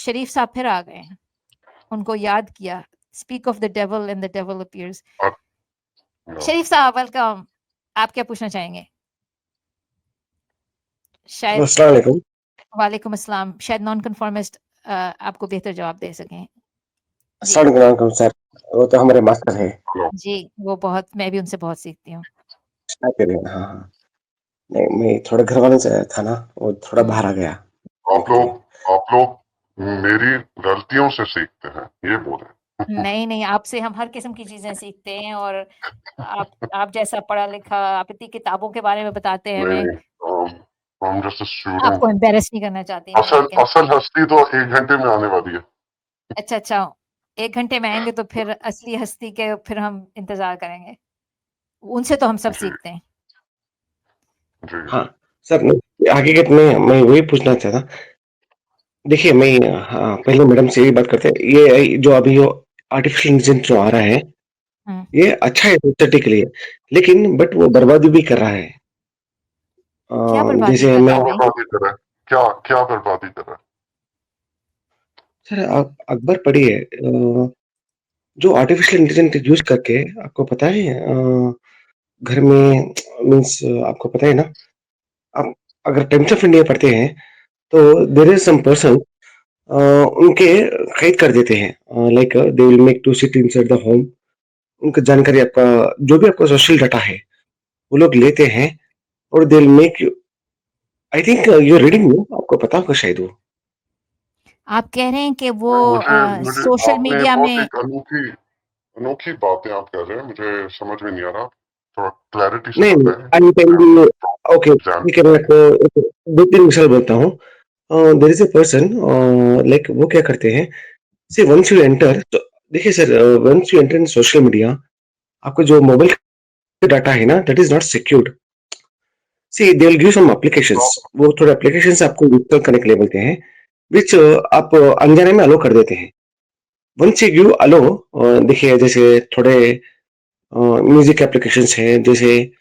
शरीफ साहब फिर आ गए हैं, उनको याद किया। Speak of the devil and the devil appears. Sharif sahab welcome, आप क्या पूछना चाहेंगे? शायद अस्सलाम वालेकुम। वालेकुम अस्सलाम। शायद नॉन कन्फॉर्मिस्ट आपको बेहतर जवाब दे सकें। जी अस्सलाम वालेकुम सर, वो तो हमारे मास्टर है। जी, वो बहुत, मैं भी उनसे बहुत सीखती हूँ। क्या करें? हाँ हाँ, नहीं मैं थोड़ा घर वालों से था ना, वो थोड़ा बाहर आ गया। आप लोग मेरी गलतियों से सीखते हैं, ये बोले। नहीं नहीं, आपसे हम हर किस्म की चीजें सीखते हैं, और आप जैसा पढ़ा लिखा, आप इतनी किताबों के बारे में बताते हैं हमें। I'm just a student. आपको एम्बेरस नहीं करना चाहती मैं, लेकिन असल हस्ती तो 1 घंटे में आने वाली है। अच्छा अच्छा, 1 घंटे में आएंगे तो फिर असली हस्ती के फिर हम इंतजार करेंगे। उनसे तो हम सब जी सीखते हैं। जी हाँ सर, हकीकत में मैं वही पूछना चाहता। देखिए मैं, हाँ, पहले मैडम से यही बात करते हैं, ये जो अभी आर्टिफिशियल इंटेलिजेंस जो आ रहा है, हम्म, ये अच्छा है सोसाइटी के लिए, लेकिन बट वो बर्बादी भी कर रहा है। क्या बर्बादी जैसे कर मैं, रहा है? बर्बादी कर रहा है, क्या बर्बादी कर रहा है? सर आप अखबार पढ़िए, जो आर्टिफिशियल इंटेलिजेंस यूज करके, आपको पता है घर में, मीन्स आपको पता है ना, आप अगर टाइम्स ऑफ इंडिया पढ़ते हैं तो देयर इज सम पर्सन, उनके कैद कर देते हैं, like they will make to sit inside the home. उनका जानकारी, आपका जो भी आपका सोशल डाटा है, वो लोग लेते हैं और दे will make you, I think you reading, आपको पता होगा शायद वो। आप कह रहे हैं कि वो मुझे सोशल आपने मीडिया बहुत में एक अनोखी बातें आप कर रहे हैं, मुझे समझ में नहीं आ रहा। थोड़ा क्लैरिटी से नहीं नहीं, बताएं। आई टेल यू, ओके ठीक है, एग्जाम्पल मैं आपको दो तीन मिसाल बोलता हूँ। There is a person, like वो क्या करते हैं, सी वंस यू एंटर, तो देखिए sir, once you enter in social media, आपको जो मोबाइल का डाटा है ना, that is not secured. See they will give some applications, वो थोड़े एप्लीकेशंस आपको इंस्टॉल करने के लिए बोलते हैं, विच आप अनजाने में अलो कर देते हैं। वंस यू गिव अलो, देखिए जैसे थोड़े म्यूजिक एप्लीकेशंस हैं, जैसे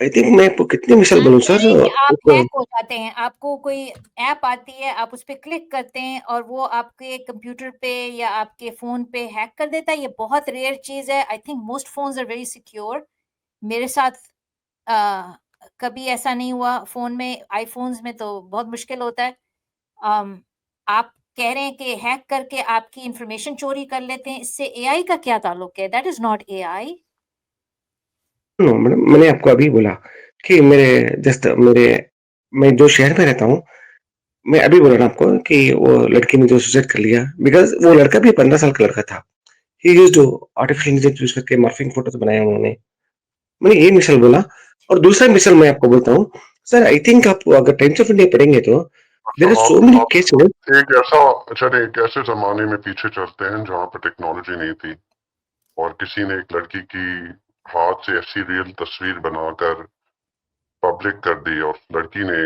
आई थिंक मैं आपको कितनी मिसाल आप बोलूं कह सर, रहे हैं कि आप एक हैक हो जाते हैं, आपको कोई ऐप आती है, आप उस पे क्लिक करते हैं और वो आपके कंप्यूटर पे या आपके फोन पे हैक कर देता है। ये बहुत रेयर चीज है। I think most phones are very secure. मेरे साथ अ, कभी ऐसा नहीं हुआ फोन में। आईफोन्स में तो बहुत मुश्किल होता है। अम, आप कह रहे हैं कि हैक करके आपकी इंफॉर्मेशन चोरी कर लेते हैं, इससे एआई का क्या ताल्लुक है? That is not AI. No madam, मैंने आपको अभी बोला कि मैं जो शहर में रहता हूँ, मैं अभी बोला ना आपको कि वो लड़की ने जो सुसाइड कर लिया, बिकॉज वो लड़का भी 15 साल का लड़का था। ही यूज जो आर्टिफिशियल इंटेलिजेंस यूज करके मॉर्फिंग फोटोज बनाया उन्होंने। मैंने ये मिसाल बोला, और दूसरा मिसाल मैं आपको बोलता हूँ। सर आई थिंक आप अगर टाइम्स ऑफ इंडिया पढ़ेंगे तो देयर आर अच्छा, सो मेनी आप केसेस। एक ऐसे जमाने में पीछे चलते हैं जहाँ पर टेक्नोलॉजी नहीं थी, और किसी ने एक लड़की की हाथ से ऐसी रियल तस्वीर बनाकर पब्लिक कर दी, और लड़की ने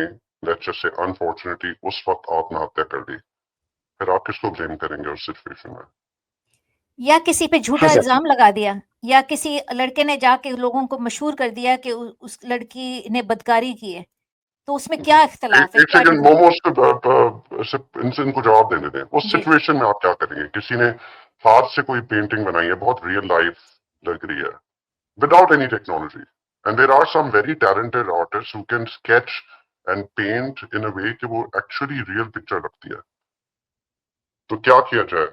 लेट्स जस्ट से अनफॉर्चुनेटली उस वक्त आत्महत्या कर दी। फिर आप किसको ब्लेम करेंगे उस सिचुएशन में? या किसी पे हाँ झूठा सर, इल्जाम लगा दिया, या किसी लड़के ने जाके लोगों को मशहूर कर दिया कि उस लड़की ने बदकारी की है, तो उसमें क्या इख्तलाफ है, एक क्या सेकंड, डिफरेंस? मोमोज इनको जवाब देने दें। उस जी सिचुएशन में आप क्या करेंगे? किसी ने हाथ से कोई पेंटिंग बनाई है, बहुत रियल लाइफ लग रही है, without any technology, and there are some very talented artists who can sketch and paint in a way कि वो actually real picture लगती है। तो क्या किया जाए?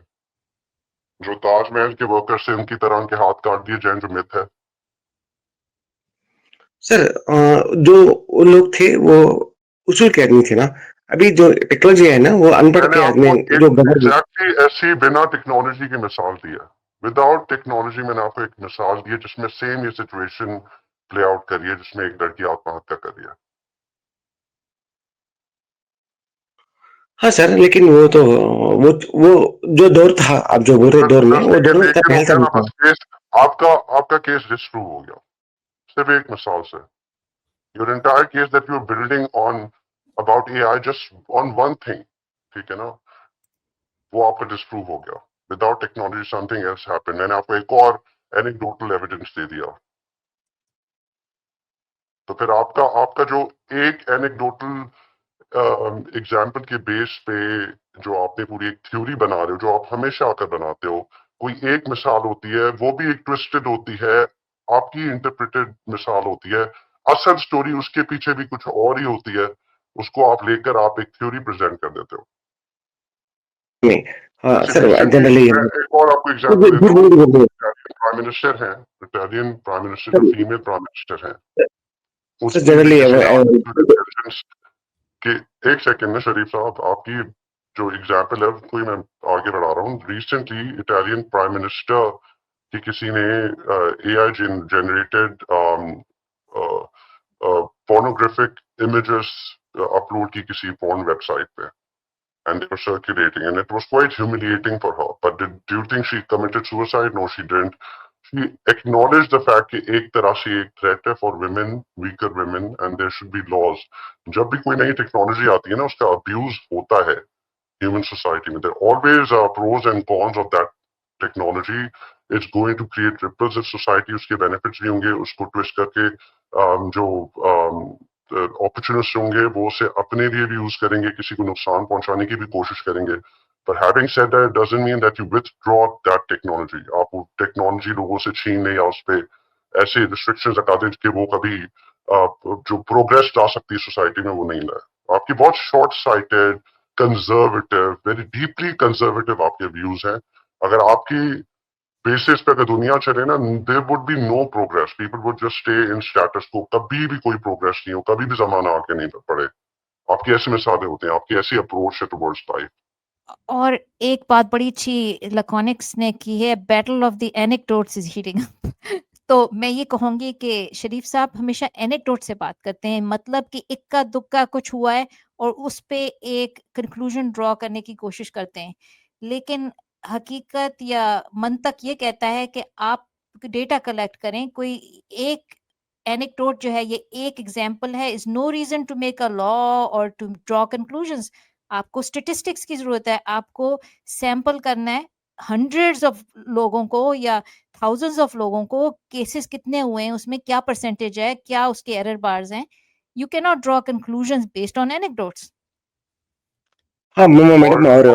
जो ताजमहल के वर्कर से उनकी तरह उनके हाथ काट दिए जाए, जो मिथ है। सर जो वो लोग थे वो उसूल के आदमी थे ना। अभी जो टेक्नोलॉजी है ना, वो अनपढ़ मैंने के आदमी आपको जो गधर भी। एग्जैक्टली ऐसी बिना टेक्नोलॉजी की मिसाल दी है। विदाउट टेक्नोलॉजी मैंने आपको एक मिसाल दी है जिसमें सेम ये सिचुएशन प्ले आउट करी है, जिसमें एक लड़की आत्महत्या करी है। हाँ सर, लेकिन वो जो दौर था, आप जो बोल रहे दौर में, वो दौर में इतना लेकिन हो फैलता गया नहीं ना, था। बस केस आपका केस डिस्प्रूव हो गया सिर्फ एक मिसाल से। Your entire case that you're building on about AI just on one thing, ठीक है ना, वो आपका डिस्प्रूव हो गया। Without technology something else happened. मैंने आपको एक और एनेक्डोटल एविडेंस दे दिया। तो फिर आपका आपका जो एक एनेक्डोटल एग्जाम्पल के बेस पे जो आपने पूरी एक थ्योरी बना रहे हो, जो आप हमेशा आकर बनाते हो, कोई एक मिसाल होती है, वो भी एक ट्विस्टेड होती है, आपकी इंटरप्रेटेड मिसाल होती है, असल स्टोरी उसके पीछे भी कुछ और ही होती है, उसको आप लेकर आप एक थ्योरी प्रेजेंट कर देते हो। नहीं, हाँ जैसे सर, रिसेंटली जनरली मैं एक और आपको एग्जांपल देता हूँ, प्राइम मिनिस्टर हैं, इटालियन प्राइम मिनिस्टर जो फीमेल प्राइम मिनिस्टर हैं, सर उसकी भी जनरली किसी ने आर्टिफिशियल इंटेलिजेंस के, एक सेकंड में शरीफ साहब, आपकी जो एग्जांपल है कोई मैं आगे बढ़ा रहा हूँ। रिसेंटली इटालियन प्राइम मिनिस्टर की किसी ने AI generated pornographic images upload की किसी porn website पे, and they were circulating, and it was quite humiliating for her. But do you think she committed suicide? No, she didn't. She acknowledged the fact कि एक तरह से एक threat है for women, weaker women, and there should be laws. जब भी कोई नई टेक्नोलॉजी आती है ना, उसका abuse होता है human society में. There are always pros and cons of that technology. It's going to create ripples in society. उसके benefits भी होंगे, उसको twist करके जो opportunists होंगे वो उसे अपने लिए भी यूज करेंगे, किसी को नुकसान पहुंचाने की भी कोशिश करेंगे. But having said that, it doesn't mean that you withdraw that technology. आप वो टेक्नोलॉजी लोगों से छीन ले या उस पर ऐसे रिस्ट्रिक्शंस लगा दें कि वो कभी जो प्रोग्रेस ला सकती है सोसाइटी में वो नहीं लाए. आपकी बहुत short sighted, conservative, very deeply conservative आपके व्यूज हैं. अगर आपकी बेसिस पे अगर दुनिया चले ना, there would be no progress. People would just stay in status quo. कभी भी कोई प्रोग्रेस नहीं हो, कभी भी जमाना आके नहीं पड़े. आपकी ऐसे मिसालें होते हैं, आपकी ऐसी अप्रोच है टुवर्ड्स लाइफ. और एक बात बड़ी अच्छी लकोनिक्स ने की है, battle of the anecdotes is heating up. तो मैं ये कहूंगी कि शरीफ साहब हमेशा एनेक्डोट से बात करते हैं, मतलब कि इक्का दुक्का कुछ हुआ है और उस पे एक कंक्लूजन ड्रॉ करने की कोशिश करते हैं. लेकिन हकीकत या मंतक ये कहता है कि आप डेटा कलेक्ट करें. कोई एक एनेक्डोट जो है, ये एक एग्जाम्पल है, is no reason to make a law और टू ड्रॉ कंक्लूजन्स. आपको स्टेटिस्टिक्स की जरूरत है, आपको सैंपल करना है हंड्रेड्स ऑफ लोगों को या थाउजेंड्स ऑफ लोगों को, केसेस कितने हुए हैं, उसमें क्या परसेंटेज है, क्या उसके एरर बार्स हैं. You can not draw conclusions based on anecdotes. हाँ मैडम, और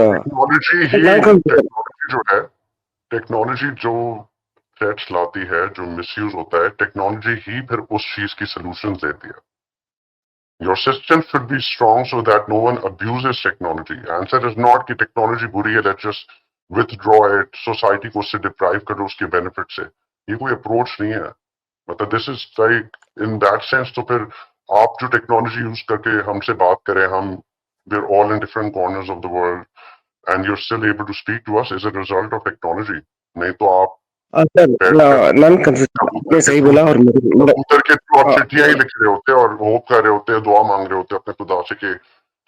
टेक्नोलॉजी जो थ्रेट्स लाती है, जो मिसयूज होता है, टेक्नोलॉजी ही फिर उस चीज की सोल्यूशन देती है. Your system should be strong so that no one abuses technology. Answer is not कि टेक्नोलॉजी बुरी है, let's just withdraw it, society को उससे डिप्राइव करो उसके बेनिफिट से. ये कोई अप्रोच नहीं है. मतलब this is like in that sense, तो फिर आप जो टेक्नोलॉजी यूज करके हमसे बात करें, हम we are all in different corners of the world and you are still able to speak to us is a result of technology. नहीं तो आप आपने सही बोला. और कबूतर के थ्रू आप चिट्ठियां ही लिख रहे होते और होप कर रहे होते, दुआ मांग रहे होते अपने खुदा से कि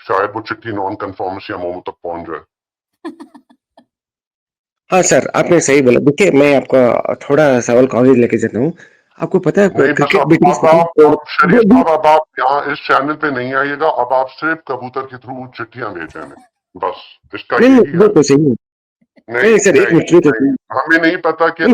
शायद वो चिट्ठी नॉन कन्फर्मेंस या मोमो तक पहुंच जाए. हाँ सर, आपने सही बोला. देखिए, मैं आपका थोड़ा सवाल कॉलेज लेके जाता हूँ. आपको पता है क्रिकेट बीटिंग शरीफ साहब, अब आप यहाँ इस चैनल पे नहीं आइएगा. अब आप सिर्फ कबूतर के थ्रू चिट्ठियां भेजें हमें, बस इसका यही है. नहीं सर, हमें नहीं पता कि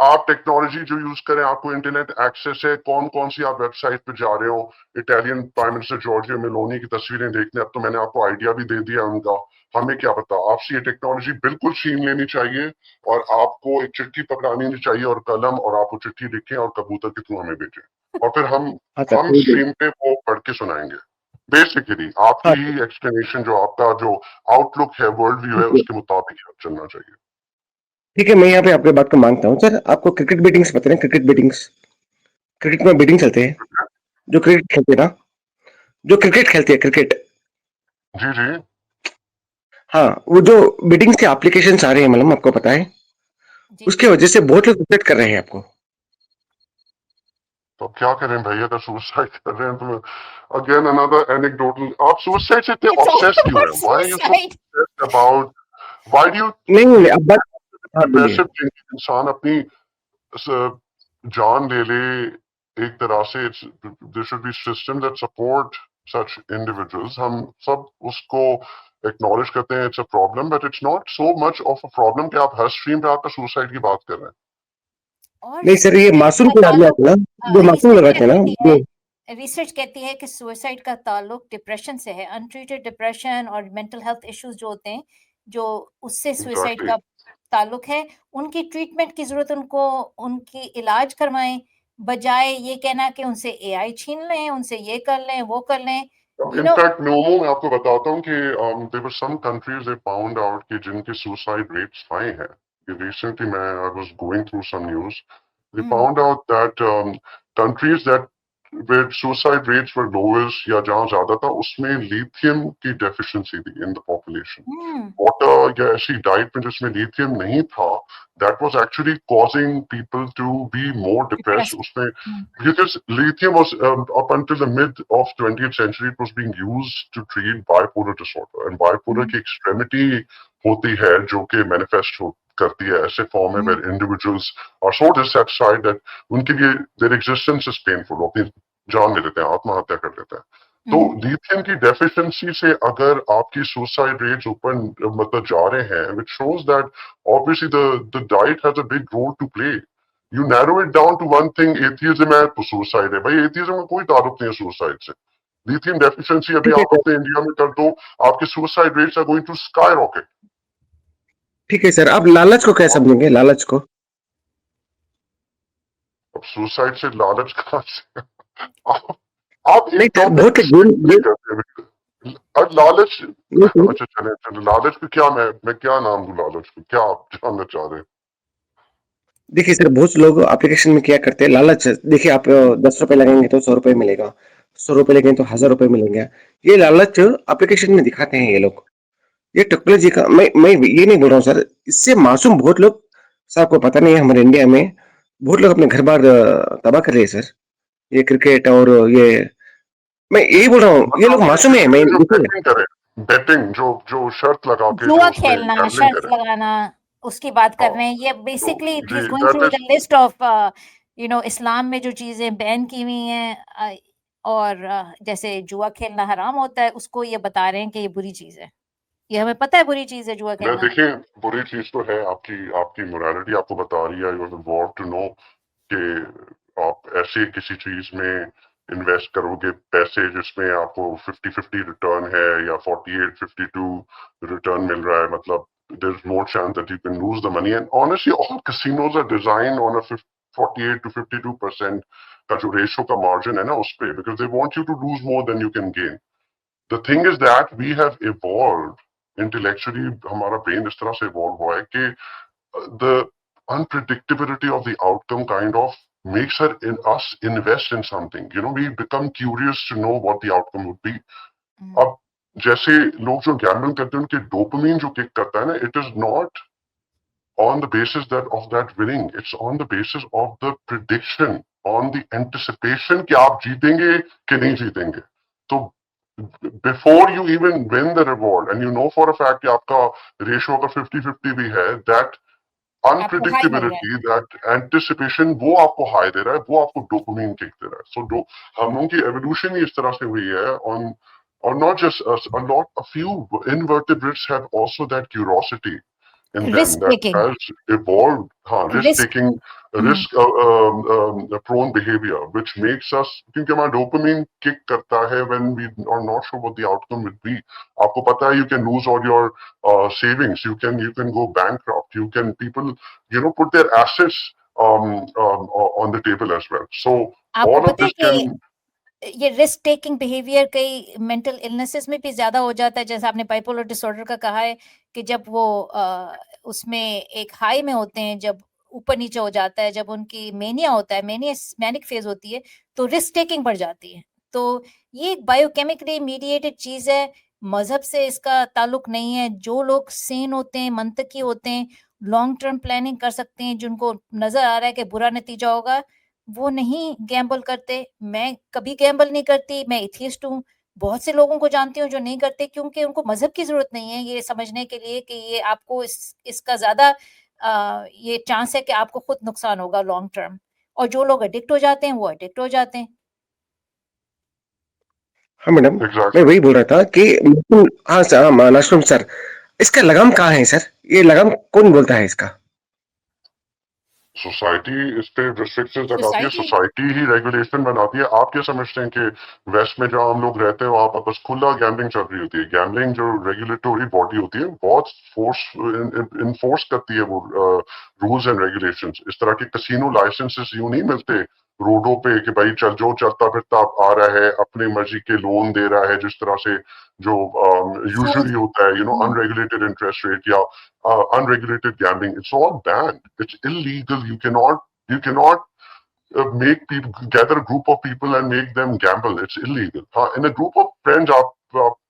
आप टेक्नोलॉजी जो यूज करें, आपको इंटरनेट एक्सेस है, कौन कौन सी आप वेबसाइट पे जा रहे हो. Italian prime minister Giorgia Meloni की तस्वीरें देखने, अब तो मैंने आपको आइडिया भी दे दिया उनका. हमें क्या पता. आपसे ये टेक्नोलॉजी बिल्कुल छीन लेनी चाहिए और आपको एक चिट्ठी पकड़ानी नहीं चाहिए और कलम, और आप वो चिट्ठी लिखें और कबूतर के थ्रू हमें भेजें, और फिर हम स्ट्रीम पे वो पढ़ के सुनाएंगे. बेसिकली आपकी एक्सप्लेनेशन, जो आपका जो आउटलुक है, वर्ल्ड व्यू है, उसके मुताबिक चलना चाहिए. ठीक है, मैं यहाँ पे आपकी बात को मानता हूँ. सर, आपको क्रिकेट बीटिंग्स पता है? क्रिकेट बीटिंग्स, क्रिकेट में बीटिंग चलते हैं. जो क्रिकेट खेलते हैं ना, जो क्रिकेट खेलते हैं, क्रिकेट. जी जी. हाँ, वो जो बीटिंग्स के एप्लीकेशंस आ रहे हैं, मतलब आपको पता है, उसके वजह से बहुत लोग सुसाइड कर रहे हैं. आपको तो क्या करें भाई, अगर सुसाइड कर रहे हैं तो अगेन अनदर एनेक्डोटल. आप सुसाइड से इतने ऑब्सेस्ड क्यों हैं? Why are you so obsessed about, why do you नहीं, अब बात इंसान अपनी जान ले ले एक तरह से. There should be system that support such individuals. हम सब उसको एक्नॉलेज करते हैं, it's a problem, but it's not so much of a problem कि आप हर स्ट्रीम पे आकर सुसाइड की बात कर रहे हैं. नहीं सर, ये मासूम को आदमी आते ना, जो मासूम लगाते हैं ना, रिसर्च कहती है कि सुसाइड का ताल्लुक डिप्रेशन से है, अनट्रीटेड डिप्रेशन और मेंटल हेल्थ इश्यूज जो होते हैं, जो उससे सुसाइड एग्जैक्टली। का ताल्लुक है, उनकी ट्रीटमेंट की ज़रूरत उनको उनकी इलाज करवाएँ, बजाय ये कहना कि उनसे एआई छीन लें, उनसे ये कर लें, वो कर लें, यू नो इनफैक्ट नोमो मैं आपको बताता हूँ कि there were some countries they found out कि जिनके सुसाइड रेट्स हाई हैं। रिसेंटली मैं I was going through some news, they hmm, found out that countries that where suicide rates were lowest या जहाँ ज्यादा था उसमें लिथियम की डेफिशिएंसी थी in the population. Hmm, water या ऐसी डाइट में जिसमें लिथियम नहीं था, that was actually causing people to be more depressed. Depressed. उसमें hmm, because lithium was up until the mid of 20th century it was being used to treat bipolar disorder, and bipolar हुँ, की extremity होती है जो कि manifest करती है ऐसे form में हुँ, where individuals are so dissatisfied that उनके लिए their existence is painful, वो अपनी जान ले लेते हैं, आत्महत्या कर लेते हैं। तो हुँ, लिथियम की डेफिशिएंसी से अगर आपकी सुसाइड रेट्स ऊपर मतलब जा रहे हैं, which shows that obviously the diet has a big role to play. You narrow it down to one thing, atheism है तो सुसाइड है। भाई एथियज्म में कोई ताल्लुक नहीं है सुसाइड से। लिथियम डेफिशिएंसी अभी ठीक है आप सर, अपने इंडिया में कर दो, आपके suicide rates are going to skyrocket. ठीक है सर, आप लालच को क्या समझेंगे, लालच को? अब सुसाइड से लालच कहाँ से? आप, आप नहीं एक सर, टर्म बहुत नहीं करते हैं। अब लालच, नहीं सर, अच्छा चले चले, लालच को क्या मैं क्या नाम दूं लालच को, क्या आप जानना चाह रहे हैं? देखिए सर, बहुत से लोग एप्लीकेशन में क्या करते हैं, लालच। देखिए आप 10 रुपए लगाएंगे तो 100 रुपए मिलेगा, 100 रुपए लगेंगे तो 1000 रुपए मिलेंगे। ये लालच एप्लीकेशन में दिखाते हैं ये लोग। ये टेक्नोलॉजी का, मैं ये नहीं बोल रहा हूँ सर, इससे मासूम बहुत लोग, सर आपको पता नहीं है हमारे इंडिया में बहुत लोग अपने घर बार तबाह कर रहे हैं सर। ये क्रिकेट और ये, मैं यही बोल रहा हूँ, ये लोग मतलब मासूम है। मैं बेसिकली जो देखिए, बेटिंग करे, बेटिंग जो जो शर्त लगा के जो जुआ उसमें खेलना, गैम्बलिंग शर्त करे। लगाना, उसकी बात कर हाँ, रहे हैं। ये तो बेसिकली ही G is going that through the is list of Islam में जो चीज़ें बैन की हुई हैं, और जैसे जुआ खेलना हराम होता है, उसको ये बता रहे हैं कि ये बुरी चीज़ है। ये हमें पता है बुरी चीज़ है जुआ मैं खेलना। देखिए बुरी चीज तो है, आपकी आपकी मोरालिटी आपको बता रही है, you have got to know कि आप ऐसे किसी चीज में इन्वेस्ट करोगे पैसे जिसमें आपको 50-50 रिटर्न है या 48-52 रिटर्न मिल रहा है, मतलब there is more chance that you can lose the money. And honestly all casinos are design on a 48 to 52% का जो रेशो का मार्जिन है ना उस पे, because they want you to lose more than you can gain. The thing is that we have evolved intellectually, हमारा brain इस तरह से इवॉल्व हुआ है कि the unpredictability of the outcome kind of makes her in us invest in something. You know, we become curious to know what the outcome would be. हुँ, अब जैसे लोग जो गैम्बलिंग करते हैं उनके डोपामिन जो किक करता है ना, it is not on the basis that of that winning, it's on the basis of the prediction, on the anticipation कि आप जीतेंगे कि नहीं जीतेंगे। तो before you even win the reward and you know for a fact कि आपका ratio अगर 50-50 भी है, that आपको हाई मिल रहा है। अनप्रिडिक्टेबिलिटी, दैट एंटिसिपेशन, वो आपको हाई दे रहा है, वो आपको डोपामिन किक दे रहा है। सो जो हम लोगों की एवोल्यूशन ही इस तरह से हुई है ऑन, और not just us, a lot, a few invertebrates have also that curiosity in them risk that taking, has evolved, risk risk taking, hmm, risk prone behavior, which makes us, क्योंकि हमारा dopamine kick करता है when we are not sure what the outcome will be। आपको पता है you can lose all your savings, you can go bankrupt, you can, people put their assets on the table as well, so आपको all of पता है this can, कि ये risk taking behaviour कई mental illnesses में भी ज़्यादा हो जाता है। जैसे आपने बाइपोलर डिसऑर्डर का कहा है कि जब वो उसमें एक हाई में होते हैं, जब ऊपर-नीचे हो जाता है, जब उनकी मेनिया होता है, मैनिक फेज़ होती है, तो रिस्क टेकिंग बढ़ जाती है। तो ये एक बायोकेमिकली मीडिएटेड चीज़ है, मज़हब से इसका ताल्लुक नहीं है। जो लोग सेन होते हैं, मंतकी होते हैं, लॉन्ग टर्म प्लानिंग कर सकते हैं, जिनको नज़र आ रहा है कि बुरा नतीजा होगा, वो नहीं गैम्बल करते। मैं कभी गैम्बल नहीं करती, मैं एथियस्ट हूँ। बहुत से लोगों को जानती हूँ जो नहीं करते, क्योंकि उनको मज़हब की ज़रूरत नहीं है ये समझने के लिए कि ये आपको इसका ज़्यादा ये चांस है कि आपको खुद नुकसान होगा लॉन्ग टर्म। और जो लोग एडिक्ट हो जाते हैं, वो एडिक्ट हो जाते हैं। हाँ मैडम, मैं exactly। वही बोल रहा था कि हाँ सर, हाँ नाशरुम सर, इसका लगाम कहाँ है सर? ये लगाम कौन बोलता है इसका? सोसाइटी इस पे रिस्ट्रिक्शंस लगाती है, सोसाइटी सोसाइटी ही रेगुलेशन बनाती है। आप क्या समझते हैं कि वेस्ट में जहाँ हम लोग रहते हैं वहां पर बस खुला गैम्बलिंग चल रही होती है? गैम्बलिंग जो रेगुलेटरी बॉडी होती है बहुत फोर्स इन्फोर्स करती है वो रूल्स एंड रेगुलेशंस। इस तरह के कसिनो लाइसेंसेस यूं नहीं मिलते रोडों पे कि भाई चल जो चलता फिरता आ रहा है अपनी मर्जी के लोन दे रहा है, जिस तरह से जो फूड यूजुअली होता है, अनरेगुलेटेड इंटरेस्ट रेट या unregulated gambling. It's all banned. It's illegal. You cannot make people gather a group of people and make them gamble. It's illegal. In a group of friends, आप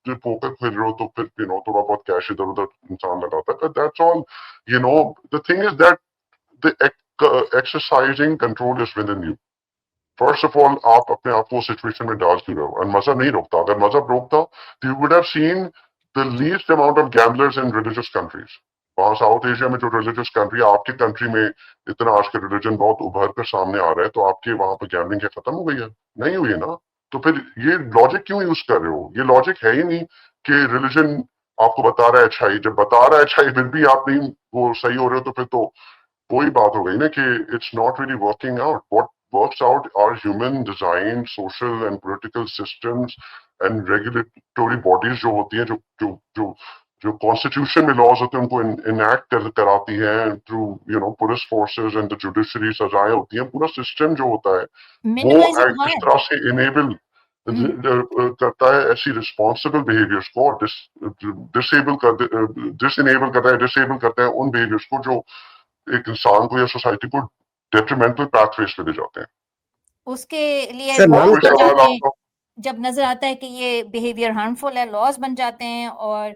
जो poker खेल रहे हो तो फिर थोड़ा बहुत कैश इधर उधर इंसान लगाता है. But that's all. The thing is that the exercising control is within you. First of all आप अपने आप को सिचुएशन में डाल क्यों रहे हो? और मजहब नहीं रोकता। अगर मजहब रोकता तो you would have seen the least amount of gamblers in religious countries. वहां साउथ एशिया में जो रिलीजियस कंट्री, आपके कंट्री में इतना आज के रिलीजन बहुत उभर कर सामने आ रहा है, तो आपके वहां पर गैम्बलिंग क्या खत्म हो गई है? नहीं हुई है ना। तो फिर ये लॉजिक क्यों यूज कर रहे हो? ये लॉजिक है ही नहीं कि रिलीजन आपको बता रहा है अच्छाई। जब बता रहा है अच्छाई फिर भी आप नहीं वो सही हो रहे हो, तो फिर तो वही बात हो गई ना कि it's not really working out. What works out are human design social and political systems and regulatory bodies जो होती हैं, जो जो जो जो कॉन्स्टिट्यूशन में लॉज होते हैं उनको इनएक्ट कराती हैं through police forces and the judiciary. सजाएं होती हैं, पूरा सिस्टम जो होता है वो मिनिमाइजिंग इस हार्म। तरह से इनेबल करता है ऐसी रिस्पॉन्सिबल बिहेवियर्स को, और डिसएनेबल करता है, डिसेबल करता है उन बिहेवियर्स को जो एक इंसान को या सोसाइटी को डेट्रीमेंटल पाथवेज पे ले जाते हैं। उसके लिए सर और लॉज नॉन कोई बन सवाल जाते हैं। आपका? जब नजर आता है कि ये बिहेवियर हार्मफुल है, लॉज बन जाते हैं और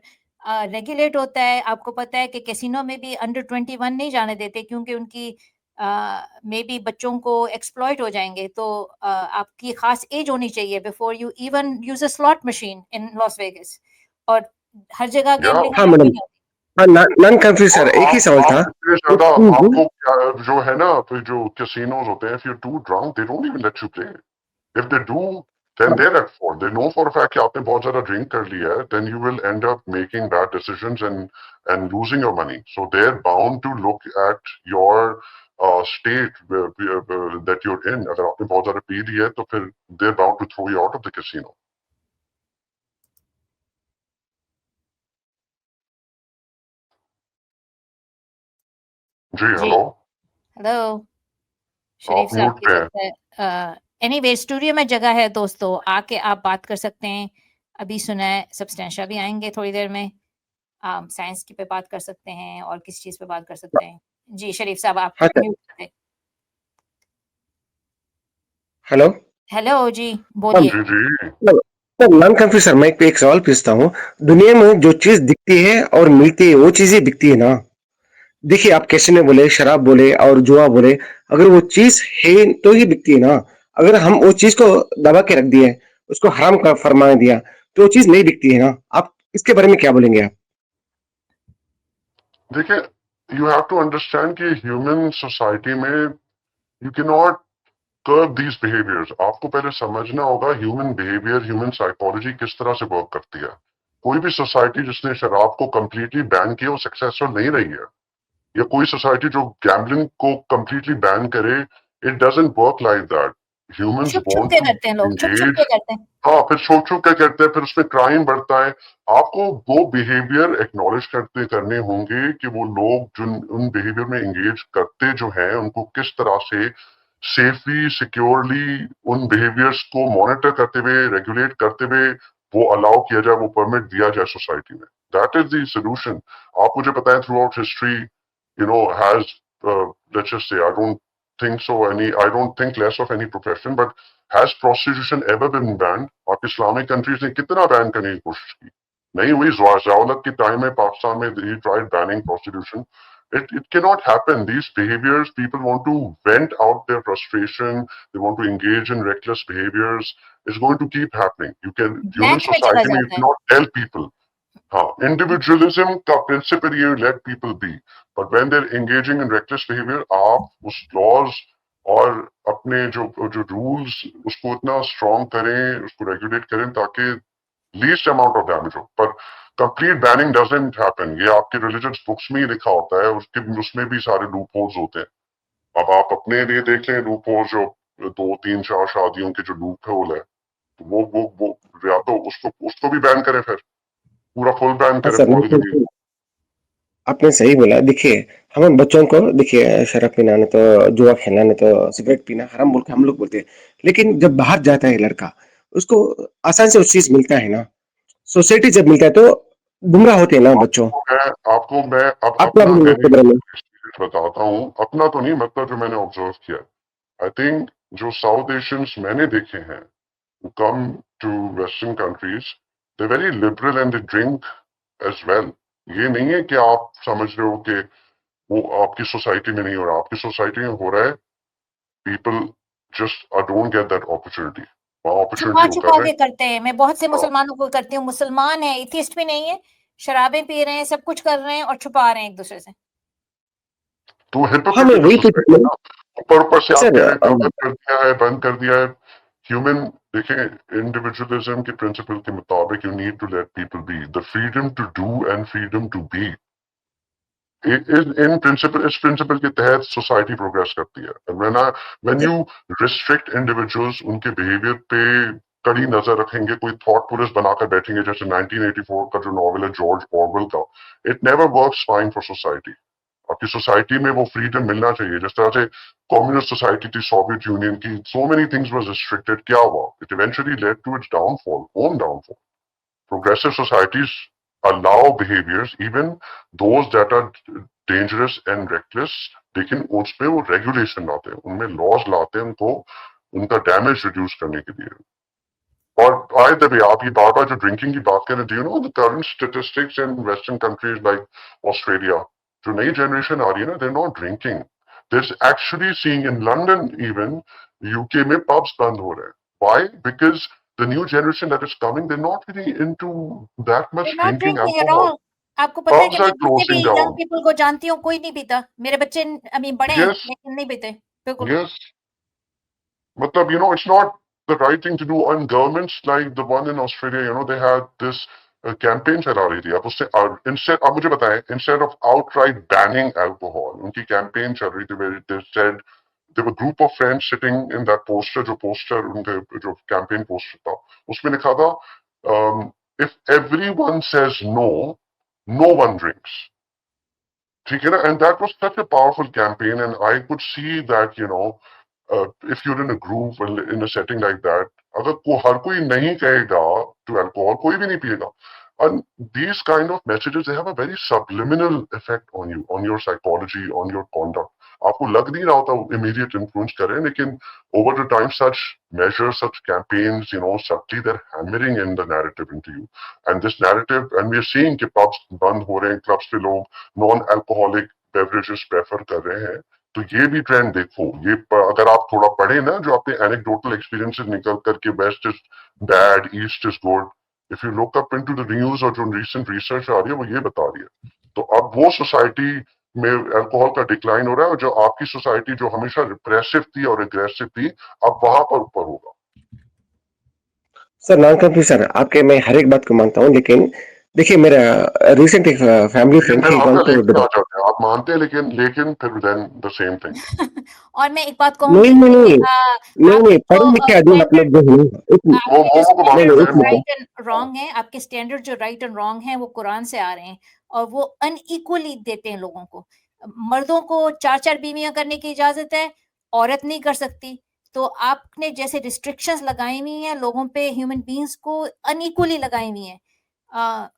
रेगुलेट होता है। आपको पता है कि कैसीनो में भी अंडर 21 नहीं जाने देते, क्योंकि उनकी मे बी बच्चों को एक्सप्लॉइट हो जाएंगे। तो आपकी खास एज होनी चाहिए before you even use a slot machine in Las Vegas. और हर जगह या गैम्बलिंग हाँ अलाउड मैडम। नहीं होती। हाँ नॉन कंफ्यूज और सर, एक ही सवाल था। आप इतने एक ज्यादा चीज आपको जो है ना, तो जो कैसीनोज होते हैं, if you too drunk they don't even let you play. If they do then they at fault. They know for a fact कि आपने बहुत ज्यादा ड्रिंक कर लिया है, then you will end up making bad decisions and losing your money. So they are bound to look at your state that you're in. अगर आपने बहुत ज्यादा पी लिया है तो फिर they are bound to throw you out of the casino. जी जी। हेलो, हेलो शरीफ आप साहब म्यूट की पे हैं। तरफ से। एनीवे स्टूडियो में जगह है दोस्तों, आके आप बात कर सकते हैं। अभी सुना है सब्सटेंशिया भी आएंगे थोड़ी देर में। साइंस की पे बात कर सकते हैं और किस चीज पे बात कर सकते हैं। जी शरीफ साहब आप हाँ सर। म्यूट कर दें। हेलो। हेलो जी हाँ बोलिए। जी जी। सर नॉन कंफ्यूज सर, मैं एक सवाल पूछता हूँ। दुनिया में जो चीज दिखती है और मिलती है वो चीज ही बिकती है ना? देखिए, आप कैसीनो बोले, शराब बोले और जुआ बोले, अगर वो चीज है तो ही बिकती है ना। अगर हम वो चीज को दबा के रख दिए, उसको हराम का फरमा दिया, तो वो चीज नहीं बिकती है ना। आप इसके बारे में क्या बोलेंगे आप? देखिए, यू हैव टू अंडरस्टैंड कि ह्यूमन सोसाइटी में you can not curve these behaviours. आपको पहले समझना होगा ह्यूमन बिहेवियर, ह्यूमन साइकोलॉजी किस तरह से वर्क करती है। कोई भी सोसाइटी जिसने शराब को कंप्लीटली बैन किया वो सक्सेसफुल नहीं रही है, या कोई सोसाइटी जो गैम्बलिंग को कंप्लीटली बैन करे, it doesn't work like that. Humans छुप छुप वांट के टू करते हैं लोग, छुप छुप एंगेज। के करते हैं। हाँ, फिर छुप छुप क्या करते हैं, फिर उसमें क्राइम बढ़ता है। आपको वो बिहेवियर एक्नॉलेज करने होंगे कि वो लोग जो उन बिहेवियर में एंगेज करते जो हैं उनको किस तरह से सेफली सिक्योरली उन बिहेवियर्स को मॉनिटर करते हुए, रेगुलेट करते हुए वो अलाउ किया जाए, वो परमिट दिया जाए सोसाइटी में। That is the solution. आप मुझे बताएं through out history, has let's just say, I don't think less of any profession, but has prostitution ever been banned? आप इस्लामिक कंट्रीज ने कितना बैन करने की कोशिश की, नहीं हुई। जवालत के टाइम में पाकिस्तान में he tried banning prostitution. It cannot happen. These behaviors, people want to vent out their frustration, they want to engage in reckless behaviors. It's going to keep happening. Human black में चला society में you जाता है। cannot tell people. हाँ, individualism का principle ये let people be, but when they are engaging in reckless behaviour, आप उस लॉज और अपने जो जो रूल्स उसको इतना स्ट्रॉन्ग करें, उसको रेगुलेट करें ताकि लीस्ट अमाउंट ऑफ डैमेज हो। पर कंप्लीट बैनिंग डजंट हैपन। ये आपके रिलीजियस बुक्स में ही लिखा होता है, उसमें भी सारे लूप होल्स होते हैं। अब आप अपने लिए देख लें लूप होल, जो 2 3 4 शादियों के जो लूप होल है, तो वो या तो उसको भी बैन करें, फिर पूरा फुल बैन हाँ करें सर, पॉलीगमी। आपने सही बोला। देखिए, हम बच्चों को देखिए शराब पीना नहीं तो जुआ खेलना नहीं तो सिगरेट पीना हराम बोल के हम लोग बोलते हैं। लेकिन जब बाहर जाता है लड़का, उसको आसान से उस चीज़ मिलता है ना, सोसाइटी जब मिलता है तो गुमराह होते हैं ना बच्चों। आपको मैं अब आप क्या अपना बोलेंगे मैंने इसके बारे में? एक्सपीरियंस बताता हूँ, अपना तो नहीं, मतलब जो मैंने ऑब्जर्व किया। आई थिंक जो साउथ एशियंस मैंने देखे हैं who come to Western countries, they're very liberal and they drink as well. ये नहीं है कि आप समझ रहे हो कि वो आपकी सोसाइटी में नहीं हो रहा, आपकी सोसाइटी में हो रहा है। People just don't get that opportunity, वहाँ अपॉर्चुनिटी वो कर छुपा-छुपा रहे के करते हैं। मैं बहुत से हैं। मुसलमानों को करती हूँ, मुसलमान है, एथिस्ट भी नहीं है, शराबें पी रहे हैं, सब कुछ कर रहे हैं और छुपा रहे हैं एक-दूसरे से। तो हाँ, मैं हिपोक्रेटिकल वही पूछ सोसाइटी ना, ऊपर से आप सर कह रहे हैं कवर कर दिया है, बंद कर दिया है। ह्यूमन, देखें, इंडिविजुअलिज्म के प्रिंसिपल के मुताबिक you need to let people be, the freedom to do and freedom to be. In principle, इस प्रिंसिपल के तहत सोसाइटी प्रोग्रेस करती है। व्हेन यू रिस्ट्रिक्ट इंडिविजुअल्स, उनके बिहेवियर पे कड़ी नजर रखेंगे, कोई थॉट पुलिस बनाकर बैठेंगे, जैसे 1984 का जो नॉवल है जॉर्ज ऑरवेल का, it never works fine for society. आपकी सोसाइटी में वो फ्रीडम मिलना चाहिए। जिस तरह से कम्युनिस्ट सोसाइटी थी सोवियत यूनियन की, so many things was restricted, क्या हुआ? It eventually led to its downfall, own downfall. Progressive societies allow behaviors, even those that are dangerous and reckless, लेकिन उसमें वो रेगुलेशन लाते हैं, उनमें लॉज लाते हैं, उनको उनका डैमेज रिड्यूस करने के लिए। और बाय द वे, आप ये बार बार जो ड्रिंकिंग की बात करें, do you know the current statistics in western countries like Australia, जो नई जनरेशन आ रही है ना, they not drinking, this actually seeing in London, even UK में पब्स बंद हो रहे हैं। Why? Because the new generation that is coming, they're not really into that They're much not drinking drinking at alcohol. all. आपको पता है कि Pubs are मैं जितने भी closing यंग down. पीपल को जानती हूँ, कोई नहीं पीता। मेरे बच्चे अभी बड़े हैं, Yes, लेकिन नहीं पीते, बिल्कुल। yes. Matlab, it's not the right thing to do. And governments like the one in Australia, they had this campaign चला रही थी। अब उससे instead, आप मुझे बताएं, instead of outright banning alcohol, उनकी campaign चल रही थी where they said there were a group of friends sitting in that poster, जो poster उनके जो campaign poster था, उसमें लिखा था, if everyone says no, no one drinks. ठीक है ना? And that was such a powerful campaign, and I could see that, if you're in a group, in a setting like that, अगर हर कोई नहीं कहेगा to alcohol, कोई भी नहीं पिएगा। And these kind of messages, they have a very subliminal effect on you, on your psychology, on your conduct. आपको लग नहीं रहा होता immediate influence करें, लेकिन over the time, such measures, such campaigns, subtly they're hammering in the narrative into you. And this narrative, and we're seeing कि pubs बंद हो रहे हैं, clubs पे लोग नॉन अल्कोहलिक बेवरेजेस प्रेफर कर रहे हैं। तो ये भी ट्रेंड देखो, अगर आप थोड़ा पढ़े ना, जो आपने एनेक्डोटल एक्सपीरियंसेस निकल करके west is bad, east is good, if you look up into the news और जो रिसेंट रिसर्च आ रही है वो ये बता रही है। तो अब वो सोसाइटी में अल्कोहल का डिक्लाइन हो रहा है, और जो आपकी सोसाइटी जो हमेशा रिप्रेसिव थी और एग्रेसिव थी, अब वहां पर ऊपर होगा। सर, नॉन कंफ्यूज सर, आपके मैं हर एक बात को मानता हूँ, लेकिन देखिए मेरा रिसेंट एक फैमिली ये फ्रेंड फिर ही आप गॉन ना टू लेके आ दुबई। जाते हैं, आप मानते हैं, लेकिन फिर देन द सेम थिंग। और मैं एक बात नहीं, कहूँगी नहीं, कि नहीं, नहीं, नहीं, आपके जो पढ़े लिखे आदमी आप स्टैंडर्ड लोग जो हैं, वो आपके जो मोमो को नहीं, मानते नहीं, हैं, स्टैंडर्ड एक जो momo. Minute. Right and wrong है, आपके स्टैंडर्ड जो राइट एंड रॉन्ग है, वो कुरान से आ रहे हैं और वो अनइक्वली देते हैं लोगों को। मर्दों को 4-4 बीवियाँ करने की इजाज़त है, औरत नहीं कर सकती। तो आपने जैसे रिस्ट्रिक्शंस लगाई हुई हैं लोगों पे, ह्यूमन बीइंग्स को अनइक्वली लगाई हुई हैं। अ,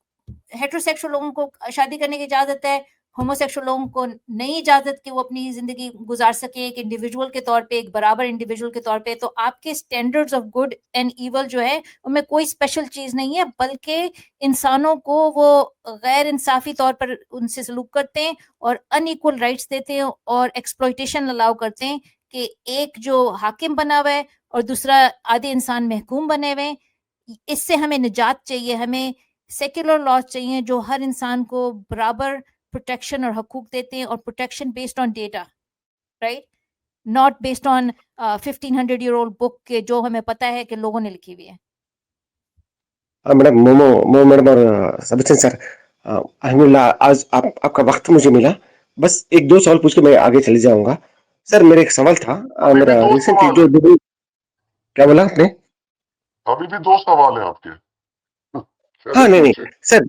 हेटेरोसेक्सुअल लोगों को शादी करने की इजाज़त है, होमोसेक्सुअल लोगों को नहीं इजाज़त कि वो अपनी ज़िंदगी गुज़ार सकें एक इंडिविजुअल के तौर पे, एक बराबर इंडिविजुअल के तौर पे। तो आपके standards of good and evil जो है, उनमें कोई स्पेशल चीज़ नहीं है, बल्कि इंसानों को वो गैर इंसाफ़ी तौर पर उनसे सलूक करते हैं और अनइक्वल राइट्स देते हैं और एक्सप्लॉइटेशन अलाउ करते हैं कि एक जो हाकिम बना हुआ है और दूसरा आधे इंसान महकूम बने हुए हैं। इससे हमें निजात चाहिए, हमें सेक्युलर लॉज चाहिए जो हर इंसान को बराबर प्रोटेक्शन और हकूक देते हैं और protection based on data, right? Not based on 1500 year old book के जो हमें पता है कि लोगों ने लिखी हुई है। मैडम मोमो मैडम और सबिस्टर सर, अल्हम्दुलिल्लाह आज आपका वक्त मुझे मिला। बस एक दो सवाल पूछ के मैं आगे चले जाऊंगा। सर मेरा एक सवाल था अभी भी मेरा 2 रिसेंटली सवाल जो हैं। दुबई क्या बोला आपने? अभी भी 2 सवाल हैं आपके। हाँ, पहले नहीं, नहीं, पूछे। सर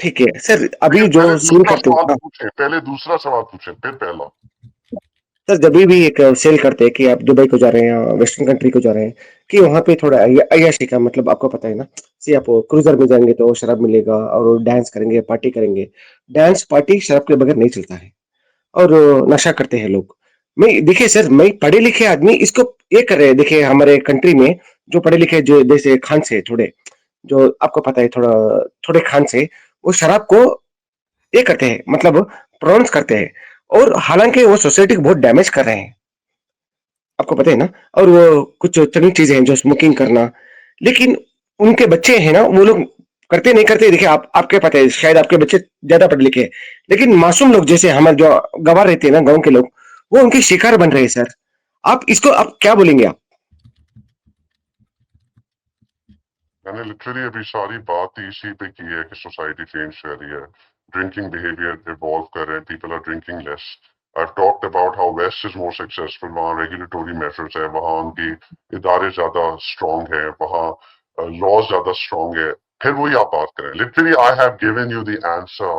ठीक है। सर अभी लेकिन जो पहले सेल दूसरा करते सवाल हैं ना, पूछें, पहले दूसरा सवाल पूछें, फिर पहला। सर जभी भी एक सेल करते हैं कि आप दुबई को जा रहे हैं या वेस्टर्न कंट्री को जा रहे हैं, कि वहाँ पे थोड़ा अय्याशी का मतलब आपको पता है ना, जैसे आप क्रूज़र में जाएँगे तो शराब मिलेगा और डांस करेंगे, पार्टी करेंगे। डांस, पार्टी शराब के बगैर नहीं चलता है और नशा करते हैं लोग। मैं देखिए सर, मैं पढ़े-लिखे आदमी इसको ये कर रहे हैं देखिए हमारे कंट्री में जो पढ़े-लिखे जो जैसे खान से थोड़े, जो आपको पता है थोड़ा थोड़े खान से, वो शराब को ये करते हैं मतलब प्रोनाउंस करते हैं और हालाँकि वो सोसाइटी को बहुत डैमेज कर रहे हैं, आपको पता है ना? और वो कुछ चंगी चीज़ें हैं जो स्मोकिंग करना, लेकिन उनके बच्चे हैं ना, वो लोग करते नहीं करते देखिए आपके पता है शायद आपके बच्चे ज़्यादा पढ़े लिखे हैं, लेकिन मासूम लोग जैसे हमारे जो गँवार रहते हैं ना गाँव के लोग, वो उनके शिकार बन रहे हैं सर। आप क्या बोलेंगे आप? मैंने लिटरली अभी सारी बात ही इसी पे की है कि सोसाइटी चेंज कर रही है, ड्रिंकिंग बिहेवियर इवॉल्व कर रहे हैं, people are drinking less. I talked about how west is more successful, वहाँ रेगुलेटरी मेजर्स है, वहाँ उनकी इदारे ज्यादा स्ट्रांग है, वहाँ लॉज ज्यादा स्ट्रांग है। फिर वही आप बात करें, literally I have given you the answer.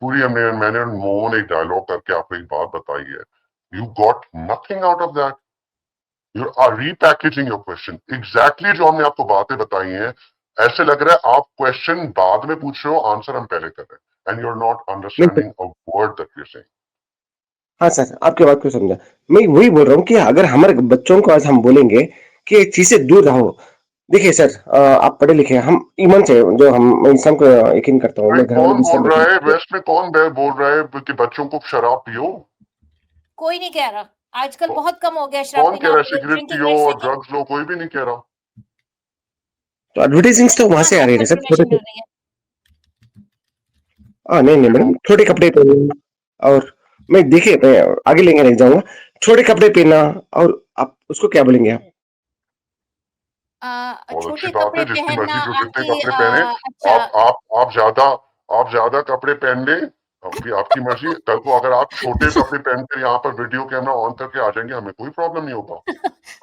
पूरी मैंने और मोहन एक डायलॉग करके आपको एक बात बताई है, you got nothing out of that. You are repackaging your question exactly जो हमने आपको बातें बताई हैं। ऐसे लग रहा है आप क्वेश्चन बाद में पूछ रहे हो, आंसर हम पहले कर रहे हैं, एंड यू आर नॉट नहीं understanding a word that you saying. हाँ सर, आपकी बात को समझा। मैं वही बोल रहा हूँ कि अगर हमारे बच्चों को आज हम बोलेंगे कि एक चीज़ से दूर रहो। देखिए सर आप पढ़े लिखे हैं, हम ईमान से जो हम मैं इंसान को यकीन करता हूँ, भाई मैं घर वाले कौन भी सब बोल रहा यकीन है करते हैं। वेस्ट में, कौन बोल रहा है कि बच्चों को शराब पियो? कोई नहीं कह रहा। आजकल कौ- बहुत कम हो गया शराब कौन कह पीना, रहा है आप सिगरेट ड्रिंकिंग पियो रेट्स और देखें। ड्रग्स लो? कोई भी नहीं कह रहा। तो एडवर्टाइजिंग्स तो वहाँ कहाँ से से आ रहे आपको हैं सर, छोटे इन्फॉर्मेशन मिल रही है? नहीं, नहीं यू नो मैडम, छोटे कपड़े पहनना और मैं देखिए मैं आगे लेके नहीं जाऊँगा, छोटे कपड़े पहनना और आप उसको क्या बोलेंगे आप? बहुत अच्छी छोटे बात है, कपड़े जिसकी पहनना मर्जी जो जितने आपकी कपड़े पहने। अच्छा। आप ज्यादा कपड़े पहन लें, आपकी मर्जी। कल को अगर आप छोटे कपड़े पहनकर यहाँ पर वीडियो कैमरा ऑन करके आ जाएंगे, हमें कोई प्रॉब्लम नहीं होगा।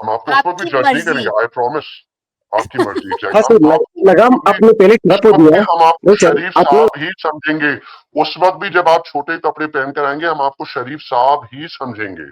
हम आपको उस पर भी आपकी जज नहीं मर्जी। करेंगे, आई प्रॉमिस। आपकी मर्जी हाँ चाहिए, हम सर, आपको उस लगाम वक्त भी आपने पहले खड़ा उस कर वक्त भी दिया। हम आपको नहीं सर, शरीफ आपने साहब ही समझेंगे। उस वक्त भी जब आप छोटे कपड़े पहन कर आएंगे, हम आपको शरीफ साहब ही समझेंगे।